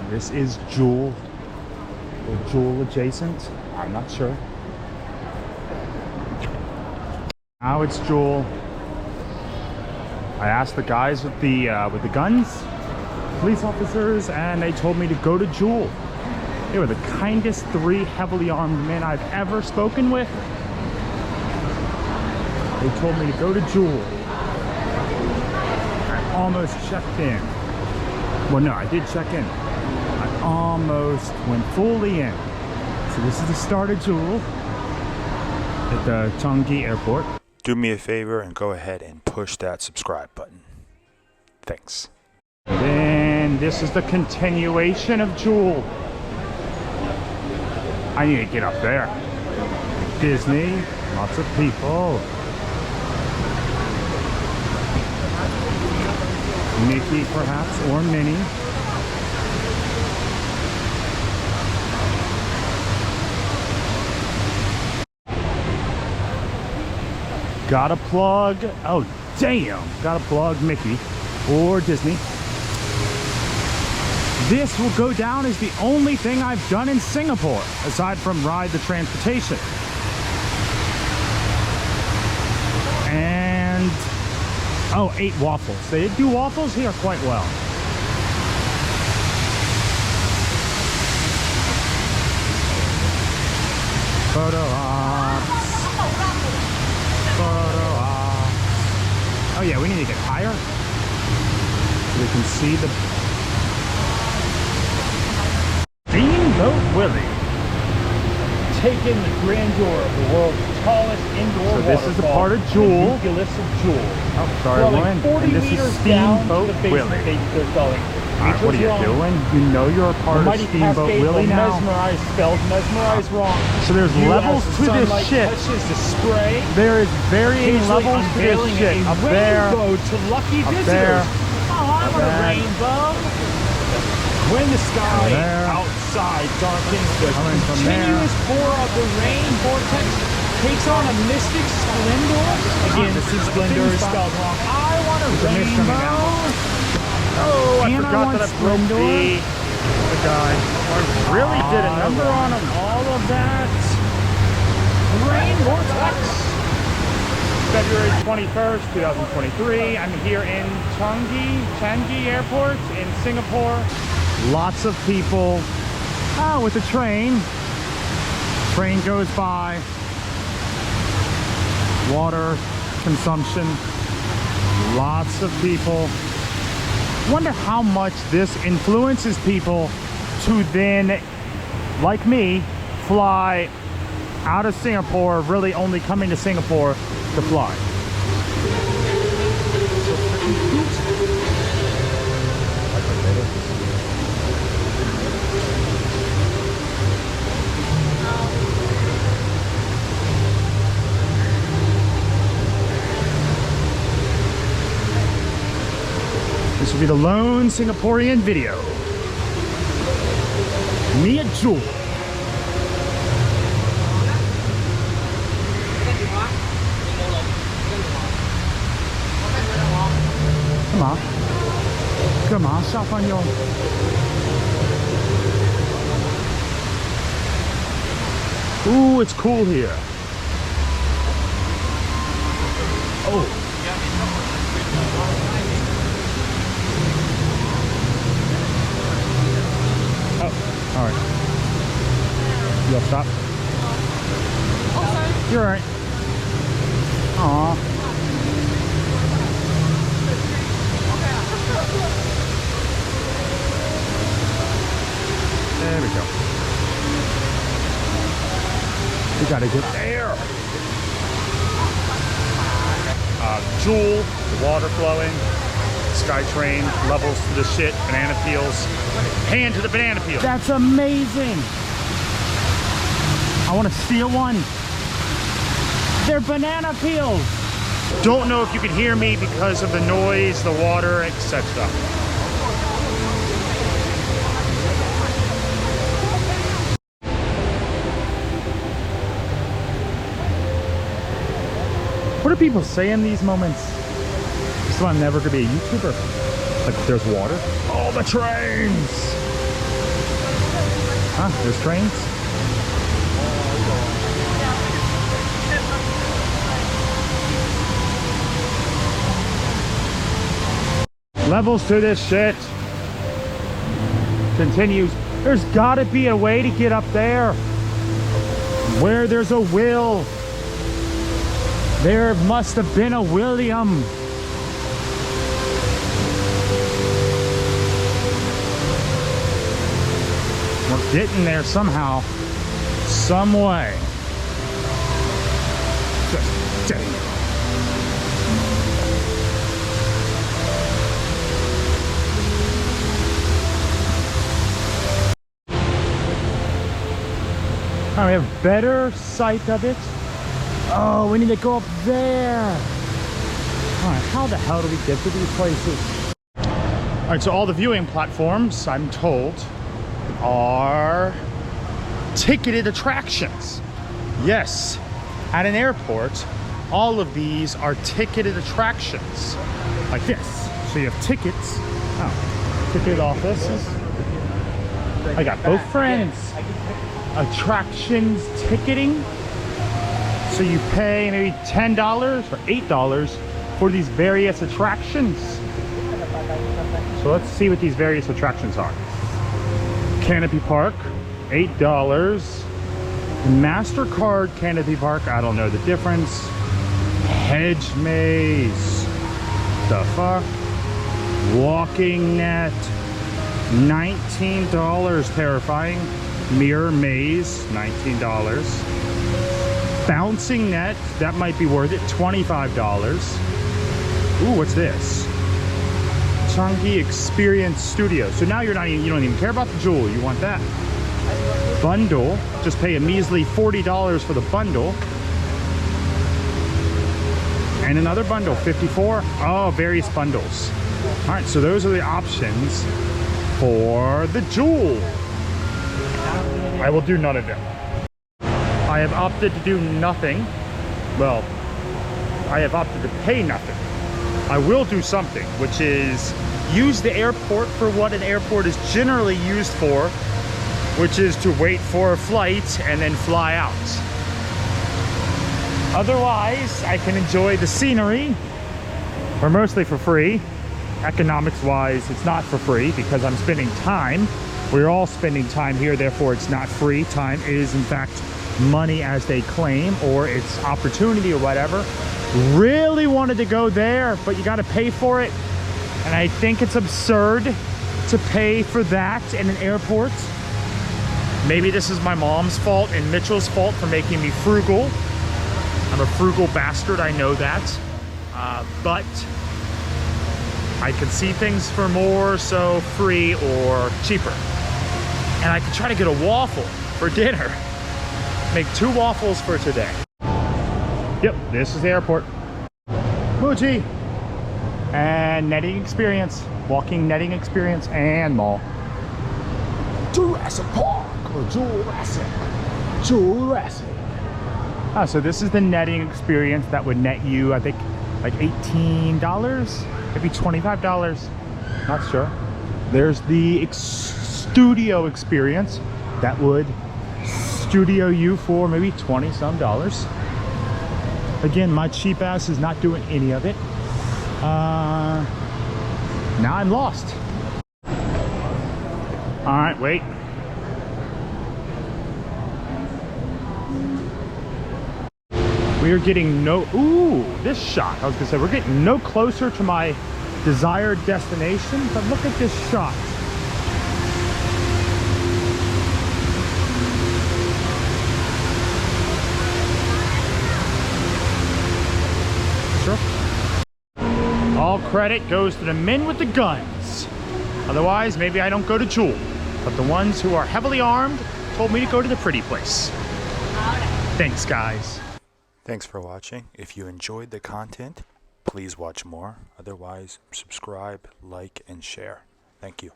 This is Jewel, or Jewel adjacent. I'm not sure. Now it's Jewel. I asked the guys with the guns, police officers, and they told me to go to Jewel. They were the kindest 3 heavily armed men I've ever spoken with. They told me to go to Jewel. I almost checked in. Well, no, I did check in. I almost went fully in. So this is the start of Jewel at the Changi Airport. Do me a favor and go ahead and push that subscribe button. Thanks. And then this is the continuation of Jewel. I need to get up there. Disney, lots of people. Mickey perhaps, or Minnie. Gotta plug, oh damn, gotta plug Mickey or Disney. This will go down as the only thing I've done in Singapore, aside from ride the transportation. And, oh, 8 waffles. They do waffles here quite well. Photo ops. Photo ops. Oh yeah, we need to get higher so we can see the Steamboat Willie. Taking the grandeur of the world's tallest indoor waterfall. So this is the part of Jewel. Nucleus of Jewel. Oh, sorry, Lauren. And this is Steamboat Willie. Alright, what are you doing? You know you're a part of Steamboat Willie now. Mesmerized, spelled mesmerize wrong. So there's levels to this shit. The spray. There is varying levels to this shit. Up there. To lucky up visitors. there. Oh, I want a rainbow. When the sky outside darkens, the continuous pour of the rain vortex takes on a mystic splendor. Again, this is splendor is spelled wrong. I want a rainbow. Oh, I forgot that I broke the guy. I really did a number on him. All of that. Rain vortex. February 21st, 2023. I'm here in Changi Airport in Singapore. Lots of people with the train. Train goes by. Water consumption. Lots of people. Wonder how much this influences people to then, like me, fly out of Singapore, really only coming to Singapore to fly. This will be the lone Singaporean video. Me at Jewel. Come on. Come on, 下班哟. Ooh, it's cool here. Oh. All right. You'll stop? Okay. You're all right. Aw. There we go. We gotta get there. Jewel, the water flowing. SkyTrain, levels to the shit, banana peels. Hand to the banana peel. That's amazing. I want to steal one. They're banana peels. Don't know if you can hear me because of the noise, the water, etc. What do people say in these moments? So I'm never gonna be a YouTuber. Like, there's water. Oh, the trains! Huh? There's trains? Levels to this shit. Continues. There's gotta be a way to get up there. Where there's a will, there must have been a William. We're getting there somehow, some way. Just dang it. All right, we have better sight of it. Oh, we need to go up there. All right, how the hell do we get to these places? All right, so all the viewing platforms, I'm told, are ticketed attractions. Yes, at an airport, all of these are ticketed attractions. Like this. So you have tickets. Oh, ticket offices. I got both friends. Attractions ticketing. So you pay maybe $10 or $8 for these various attractions. So let's see what these various attractions are. Canopy Park, $8. MasterCard Canopy Park, I don't know the difference. Hedge maze, the fuck? Walking net, $19, terrifying. Mirror maze, $19. Bouncing net, that might be worth it, $25. Ooh, what's this? Changi Experience Studio. So now you don't even care about the jewel, you want that. Bundle, just pay a measly $40 for the bundle. And another bundle, $54. Oh, various bundles. All right, so those are the options for the jewel. I will do none of them. I have opted to do nothing. Well, I have opted to pay nothing. I will do something, which is use the airport for what an airport is generally used for, which is to wait for a flight and then fly out. Otherwise, I can enjoy the scenery, or mostly for free. Economics-wise, it's not for free because I'm spending time. We're all spending time here, therefore it's not free. Time is, in fact, money as they claim, or it's opportunity or whatever. Really wanted to go there, but you gotta pay for it. And I think it's absurd to pay for that in an airport. Maybe this is my mom's fault and Mitchell's fault for making me frugal. I'm a frugal bastard, I know that. But I can see things for more, so free or cheaper. And I could try to get a waffle for dinner. Make 2 waffles for today. Yep, this is the airport. Muji. And netting experience. Walking netting experience and mall. Jurassic Park or Jurassic. Ah, so this is the netting experience that would net you, I think, like $18, maybe $25. Not sure. There's the studio experience that would studio you for maybe $20 some. Again, my cheap ass is not doing any of it. Now I'm lost. All right, wait. We are getting this shot. I was gonna say, we're getting no closer to my desired destination, but look at this shot. Sure. All credit goes to the men with the guns. Otherwise, maybe I don't go to Jewel. But the ones who are heavily armed told me to go to the pretty place. Thanks, guys. Thanks for watching. If you enjoyed the content, please watch more. Otherwise, subscribe, like, and share. Thank you.